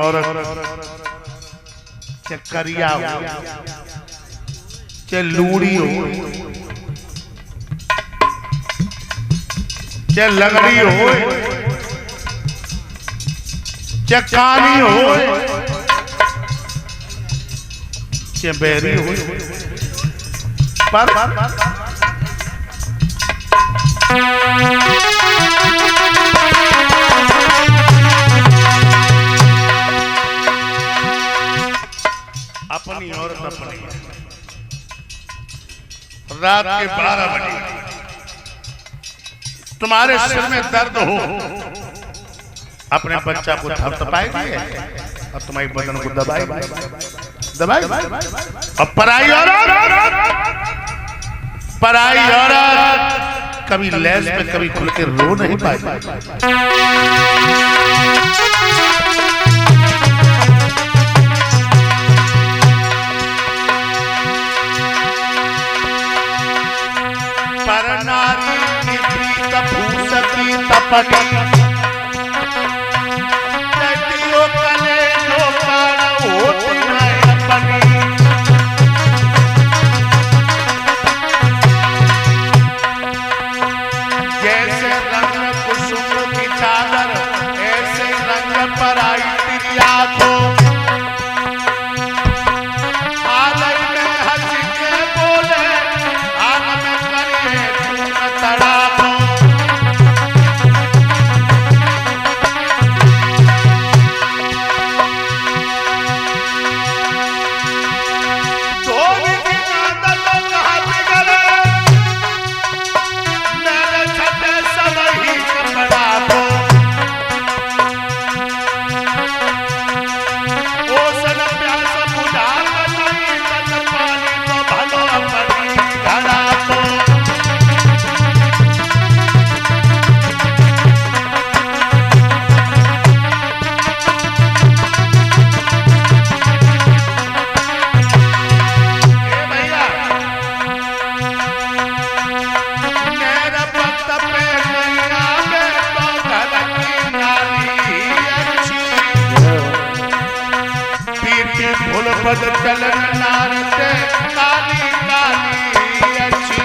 औरत चे करिया हो चे लूड़ी हो चे लगड़ी हो चे कानी हो चे बेरी हो पर अपनी औरत अपनी रात के 12 बजे तुम्हारे सिर में दर्द हो अपने बच्चा को थपथपाएगी और तुम्हारी बदन को दबाएगी और पराई औरत कभी लेस पे कभी खुल के रो नहीं पाएगी। पर नारी की प्रीत भूसती तपटी लटियों कले जो कान होती है अपनी जैसे रंग कुसुम की चादर ऐसे रंग पर आई तेरी आंखों चलन नारते काली काली अच्छी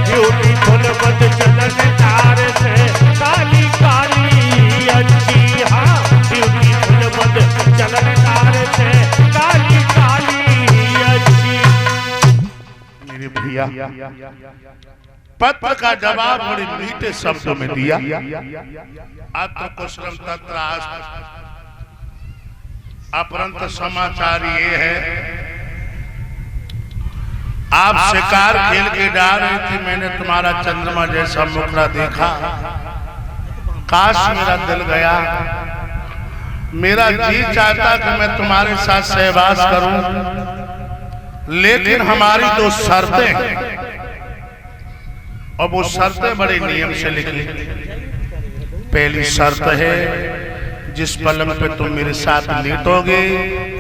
ब्यूटीफुल बद चलन नारते काली काली अच्छी हाँ ब्यूटीफुल बद चलन नारते काली काली अच्छी। मेरे भैया पत्र का जवाब बड़े मीठे शब्दों में दिया। आत्मकुशलम तत्र अपरंत समाचार ये है आप शिकार खेल के जा रहे थे मैंने तुम्हारा चंद्रमा जैसा मुखड़ा देखा काश मेरा दिल गया मेरा जी चाहता कि मैं तुम्हारे साथ सहवास करूं लेकिन हमारी दो शर्तें हैं और वो शर्तें बड़े नियम से लिखी। पहली शर्त है जिस पलंग पे तुम मेरे साथ लेटोगे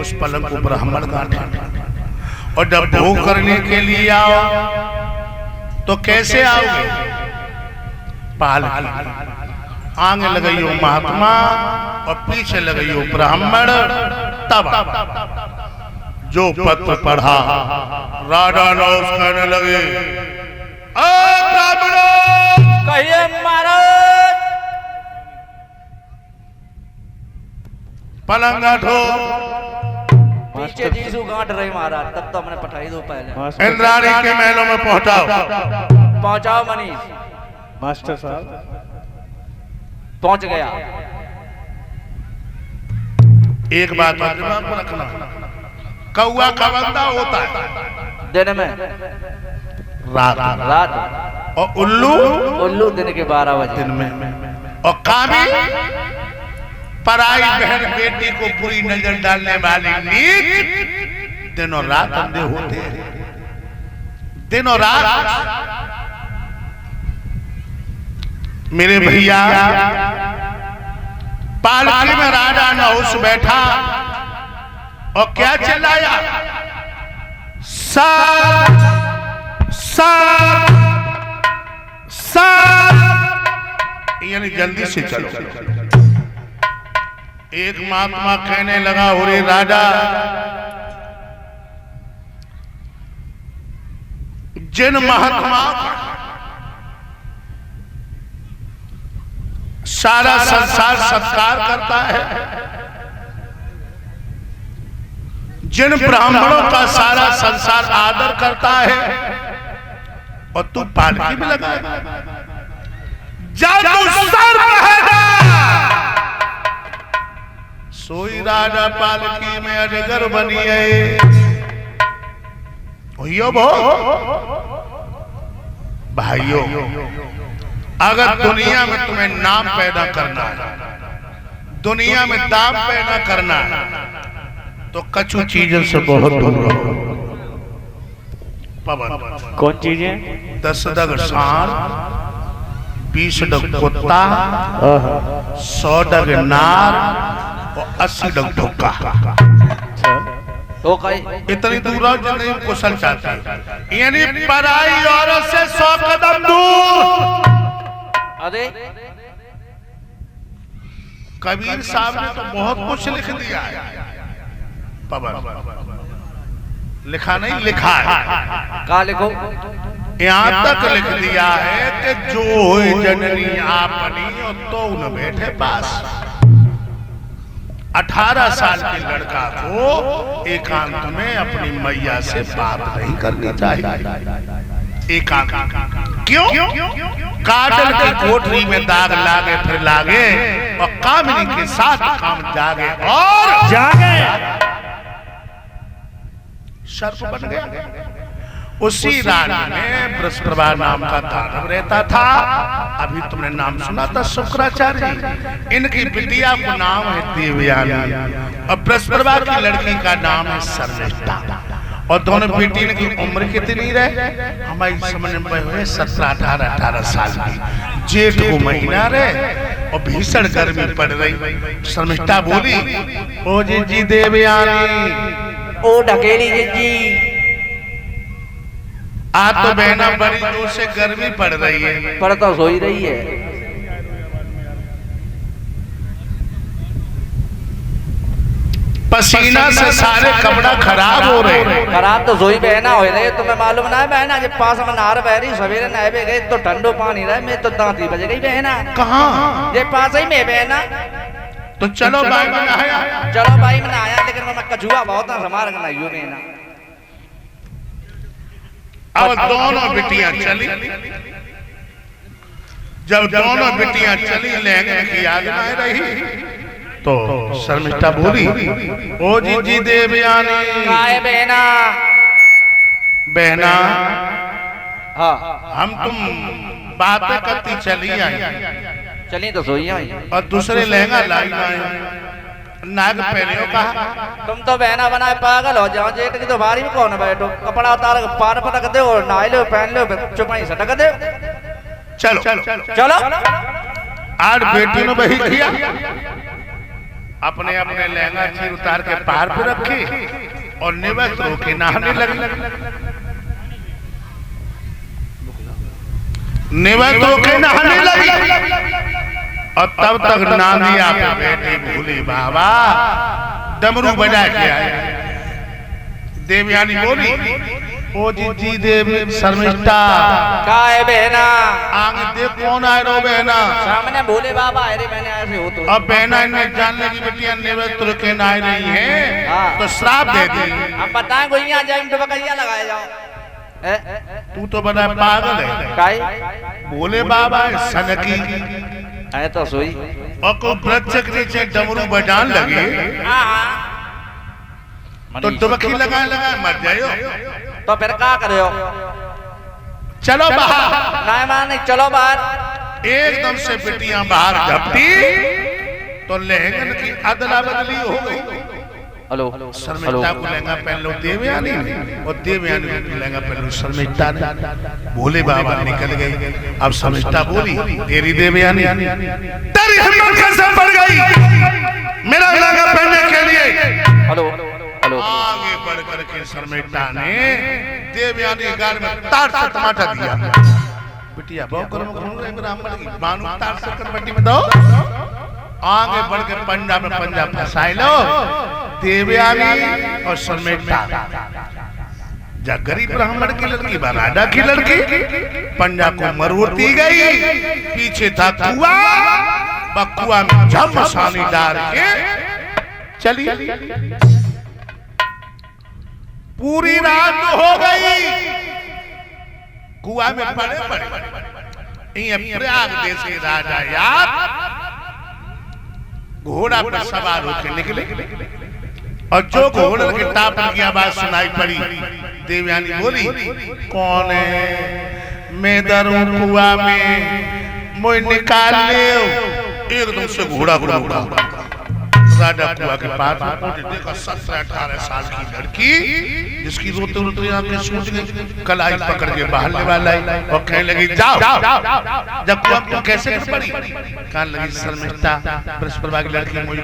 उस पलंग को ब्राह्मण गांठे और जब भोग करने के लिए आओ तो कैसे आओगे पालकी आगे लगाइयो महात्मा और पीछे लगाइयो ब्राह्मण। तब जो पत्र पढ़ा राजा नौस कहने लगे ब्राह्मणों कहिए महाराज पलंग गांठो पीछे जीसू गांठ रहे महाराज तब तो हमने पठाई दो पहले इंद्राणी के महलों में पहुंचाओ मनीष मास्टर साहब पहुंच गया। एक बात दिमाग में रखना कौआ का बंदा होता है दिन में रात और उल्लू दिन के 12 बजे दिन में और कामी पराई बहन बेटी को बुरी नजर डालने वाली नीच दिनों रात अंधे होते हैं दिनों रात। मेरे भैया पालकी में राजा नहुस बैठा और क्या चिल्लाया सात सात सात यानी जल्दी से चलो। एक महात्मा कहने लगा, ओरे राजा, जिन महात्मा सारा संसार सत्कार करता है, जिन ब्राह्मणों का सारा संसार आदर करता है, और तू पालकी में लगा, जा तू सर रहेगा। सोई राजा पालकी में अजगर बनिए। भाइयों, अगर दुनिया में तुम्हें नाम पैदा करना है, दुनिया में दाम पैदा करना है, तो कछु चीजों से बहुत दूर रहो। पवन कौन चीजें? 10 डग सांड, 20 डग कुत्ता, 100 डग नार और 80 डग ढोका। तो कई इतनी दूर रहो जितनी कुशल चाहता है, यानी पराई औरत से 100 कदम दूर। अरे कबीर साहब ने तो बहुत कुछ लिख दिया है। पवन लिखा नहीं, लिखा है। कहा लिखो? यहाँ तक लिख दिया है कि जो जननी आपनी तो न बैठे पास। 18 साल के लड़का को एकांत में अपनी मैया से बात नहीं करनी चाहिए। एकांत क्यों? काटल की कोठरी में दाग लागे फिर लागे, और कामिनी के साथ काम जागे और जागे। सर्प बन गया। उसी राज्य में बृहस्पति नाम का दानव रहता था। अभी तुमने नाम सुना था शुक्राचार्य जी। इनकी बिटिया को नाम है देवयानी, और बृहस्पति की लड़की का नाम है शर्मिष्ठा। और दोनों बेटी की उम्र कितनी रहे? हमारी समझ में हुए 17-18 साल की। जेठ को महीना रहे और भीषण गर्मी पड़ रही। शर्मिष्ठा बोली, ओ जी देवयानी, ओ ढकेली जी, आज तो बहना बड़ी जोर से गर्मी पड़ रही है। पर तो सोई रही है। पसीना से सारे कपड़ा खराब हो रहे हैं। खराब तो सोई बहना हो रहे। तुम्हें मालूम ना है बहना, जब पास में नार बह रही, सवेरे नहबे गए तो ठंडो पानी रहे, मैं तो दांती बज गई बहना। कहाँ? ये पास ही में बहना। तो चलो भाई में नहाया। चलो भाई में नहाया, लेकिन मैं कछुआ बहुत है, हमारे नहाइयो बहना। अब दोनों बिटियां चली। जब दोनों बिटियां चली, लहंगे की आग में रही, तो शर्मिष्ठा बोली, ओ जी देवयानी, काहे बहना? बहना, हाँ हम तुम बातें करती चली आई, चली तो सोई आई, और दूसरे लहंगा लाई आए, नाग पहने कहा। तुम तो बहना बनाए पागल हो जाओ। जेठ की तो बारी में कौन बैठो, कपड़ा उतार पार पटक दे और नहा लो, पहन लो, चुपाई सटक दे। चलो चलो। आज बेटी ने वही किया, अपने अपने लहंगा चीर उतार के पार पे रखी और निवृत्त होके नहाने लगी। निवृत्त होके नहाने लगी, और तब तक नांदिया पे बेटी भूली बाबा डमरू बजा के आए। देवयानी बोली, ओ जी देव शर्मिष्ठा, काहे बहना? आगे देख कौन आए रो बहना। सामने भोले बाबा अरे बहने ऐसे हो तो। अब बहना इन्हें जानने की बेटियां निवृत्त के नाई नहीं है, तो श्राप दे दी। अब बताएं गोइयां जाए तो बकैया लगाए जाओ। तू तो बड़ा पागल है। काहे? भोले बाबा सनकी है तो सोई, और को वृक्ष के नीचे डमरू बजान लगे, तो डुबकी लगा मर जाओ। तो फिर क्या करे हो? चलो बाहर। नहीं मान नहीं, चलो बाहर। एकदम से बेटियां बाहर झपटी, तो लहंगन की अदला बदली हो गई। हेलो, शर्मिष्ठा को लहंगा पहन लो देवयानी ने, और देवयानी को लहंगा पहन लो शर्मिष्ठा ने। भोले बाबा निकल गई। अब शर्मिष्ठा बोली, तेरी देवयानी, तेरी हिम्मत कैसे बढ़ गई मेरा लहंगा पहनने के लिए? हेलो, आगे बढ़ करके शर्मिष्ठा ने देवयानी गाल में तार से टमाटर दिया। बिटिया बहुत गरम घूम रहे ब्राह्मण की, बानू तार से कटपट्टी में दो। आगे बढ़ के पंजा में पंजा फंसाई लो, देवयानी और शर्मिष्ठा। जब गरीब ब्राह्मण की लड़की बराडा की लड़की पंजा को मरोती गई, पीछे था कुआं, बकुआ में झमसानी डाल के चली। पूरी रात हो गई, कुआं में पड़े पड़े। ये प्रयाग देश के राजा याद घोड़ा पर सवार होकर निकले, और जो घोड़े के टापन की आवाज सुनाई पड़ी, देवयानी बोली, कौन है? मैं दरूं कुआं में, मुझे निकाल ले। एकदम से घोड़ा उड़ा। राजा कुआं के पास देखा 17-18 साल की लड़की, जिसकी रोते रोते आंखें सूज गई, कलाई पकड़ के बाहर ले वाला और कहने लगी, जाओ। जब कुआं कैसे पड़ी, कहने लगी, शर्मिष्ठा बृहस्पति की लड़की मुझे